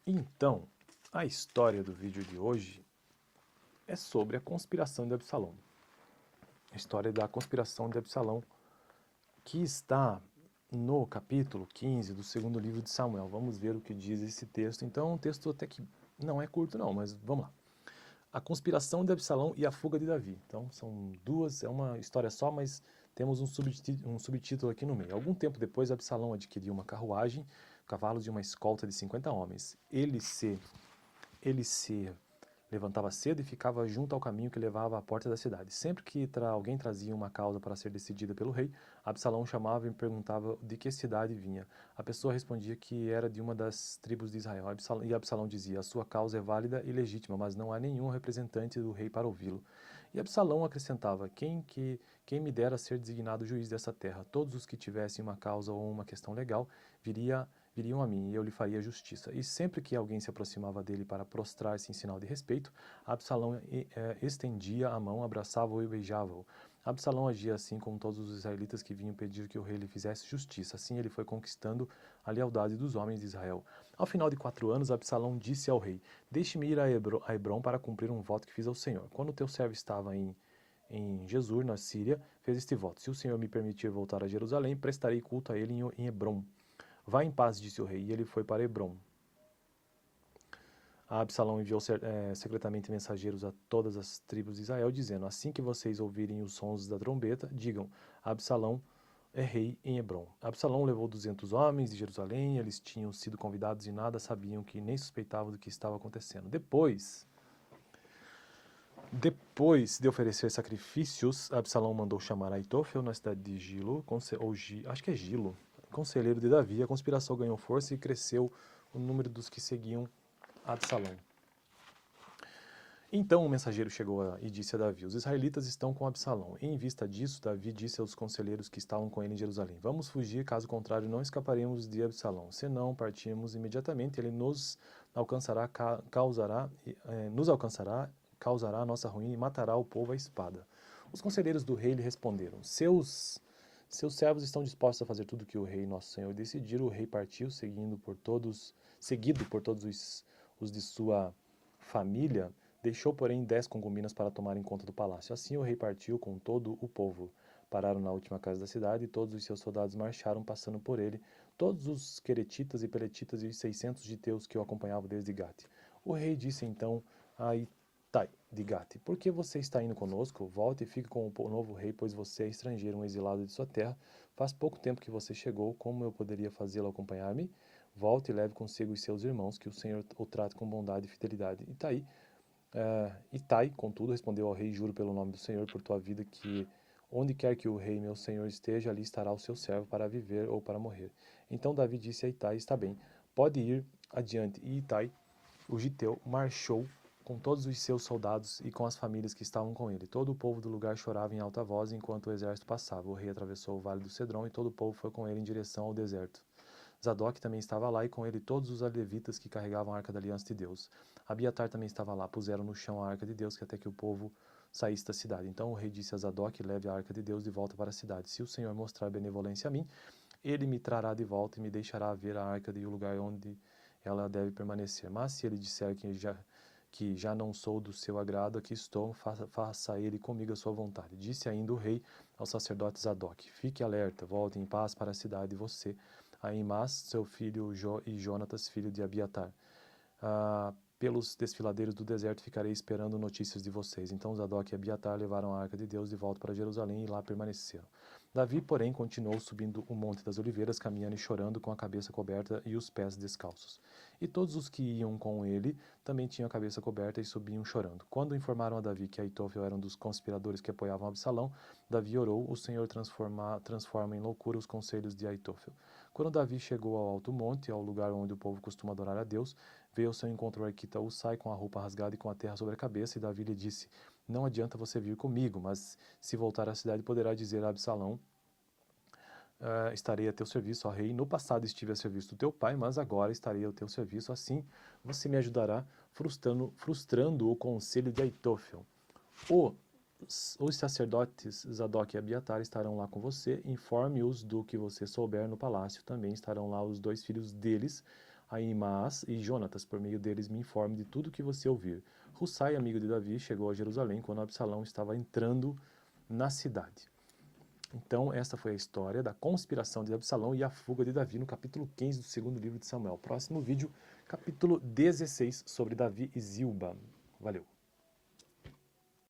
Então, a história do vídeo de hoje é sobre a conspiração de Absalão. A história da conspiração de Absalão, que está no capítulo 15 do segundo livro de Samuel. Vamos ver o que diz esse texto. Então, um texto até que não é curto não, mas vamos lá. A conspiração de Absalão e a fuga de Davi. Então, são duas, é uma história só, mas temos um subtítulo aqui no meio. Algum tempo depois, Absalão adquiriu uma carruagem, cavalos e uma escolta de 50 homens. Ele se levantava cedo e ficava junto ao caminho que levava à porta da cidade. Sempre que alguém trazia uma causa para ser decidida pelo rei, Absalão chamava e perguntava de que cidade vinha. A pessoa respondia que era de uma das tribos de Israel. E Absalão dizia: a sua causa é válida e legítima, mas não há nenhum representante do rei para ouvi-lo. E Absalão acrescentava: quem me dera ser designado juiz dessa terra? Todos os que tivessem uma causa ou uma questão legal viriam a mim, e eu lhe faria justiça. E sempre que alguém se aproximava dele para prostrar-se em sinal de respeito, Absalão estendia a mão, abraçava-o e beijava-o. Absalão agia assim com todos os israelitas que vinham pedir que o rei lhe fizesse justiça. Assim ele foi conquistando a lealdade dos homens de Israel. Ao final de 4 anos, Absalão disse ao rei: deixe-me ir a Hebrom para cumprir um voto que fiz ao Senhor. Quando teu servo estava em Jesur, na Síria, fez este voto: se o Senhor me permitir voltar a Jerusalém, prestarei culto a ele em Hebrom. Vá em paz, disse o rei, e ele foi para Hebrom. Absalão enviou secretamente mensageiros a todas as tribos de Israel, dizendo: assim que vocês ouvirem os sons da trombeta, digam: Absalão é rei em Hebrom. Absalão levou 200 homens de Jerusalém, eles tinham sido convidados e nada sabiam, que nem suspeitavam do que estava acontecendo. Depois de oferecer sacrifícios, Absalão mandou chamar Aitofel na cidade de Gilo, acho que é Gilo, conselheiro de Davi. A conspiração ganhou força e cresceu o número dos que seguiam Absalão. Então o mensageiro chegou e disse a Davi: os israelitas estão com Absalão. Em vista disso, Davi disse aos conselheiros que estavam com ele em Jerusalém: vamos fugir, caso contrário não escaparemos de Absalão. Se não partirmos imediatamente, ele nos alcançará, causará a nossa ruína e matará o povo à espada. Os conselheiros do rei lhe responderam: seus servos estão dispostos a fazer tudo o que o rei nosso senhor decidir. O rei partiu, seguido por todos os de sua família. Deixou, porém, 10 concubinas para tomarem conta do palácio. Assim o rei partiu com todo o povo. Pararam na última casa da cidade e todos os seus soldados marcharam, passando por ele, todos os queretitas e peletitas e os 600 giteus que o acompanhavam desde Gate. O rei disse então a Itai de Gate: por que você está indo conosco? Volte e fique com o novo rei, pois você é estrangeiro, um exilado de sua terra. Faz pouco tempo que você chegou, como eu poderia fazê-lo acompanhar-me? Volte e leve consigo os seus irmãos, que o Senhor o trate com bondade e fidelidade. Itai, contudo, respondeu ao rei: juro pelo nome do Senhor, por tua vida, que onde quer que o rei meu senhor esteja, ali estará o seu servo para viver ou para morrer. Então Davi disse a Itai: está bem, pode ir adiante. E Itai, o giteu, marchou com todos os seus soldados e com as famílias que estavam com ele. Todo o povo do lugar chorava em alta voz enquanto o exército passava. O rei atravessou o vale do Cedron e todo o povo foi com ele em direção ao deserto. Zadok também estava lá e com ele todos os levitas que carregavam a arca da aliança de Deus. Abiatar também estava lá. Puseram no chão a arca de Deus, que até que o povo saísse da cidade. Então o rei disse a Zadok: leve a arca de Deus de volta para a cidade. Se o Senhor mostrar benevolência a mim, ele me trará de volta e me deixará ver a arca e o lugar onde ela deve permanecer. Mas se ele disser que já não sou do seu agrado, aqui estou, faça ele comigo a sua vontade. Disse ainda o rei ao sacerdote Zadok: fique alerta, volte em paz para a cidade, você, Aimás, seu filho e Jonatas, filho de Abiatar. Pelos desfiladeiros do deserto ficarei esperando notícias de vocês. Então Zadok e Abiatar levaram a arca de Deus de volta para Jerusalém e lá permaneceram. Davi, porém, continuou subindo o Monte das Oliveiras, caminhando e chorando, com a cabeça coberta e os pés descalços. E todos os que iam com ele também tinham a cabeça coberta e subiam chorando. Quando informaram a Davi que Aitofel era um dos conspiradores que apoiavam Absalão, Davi orou: o Senhor transforma em loucura os conselhos de Aitofel. Quando Davi chegou ao alto monte, ao lugar onde o povo costuma adorar a Deus, veio ao seu encontro o arquita Husai com a roupa rasgada e com a terra sobre a cabeça, e Davi lhe disse: não adianta você vir comigo, mas se voltar à cidade poderá dizer a Absalão: estarei a teu serviço, ó rei. No passado estive a serviço do teu pai, mas agora estarei ao teu serviço. Assim você me ajudará, frustrando o conselho de Aitofel. Os sacerdotes Zadok e Abiatar estarão lá com você. Informe-os do que você souber no palácio. Também estarão lá os 2 filhos deles, Ahimaas e Jonatas, por meio deles me informe de tudo o que você ouvir. Hussai, amigo de Davi, chegou a Jerusalém quando Absalão estava entrando na cidade. Então, esta foi a história da conspiração de Absalão e a fuga de Davi no capítulo 15 do segundo livro de Samuel. Próximo vídeo, capítulo 16, sobre Davi e Zilba. Valeu!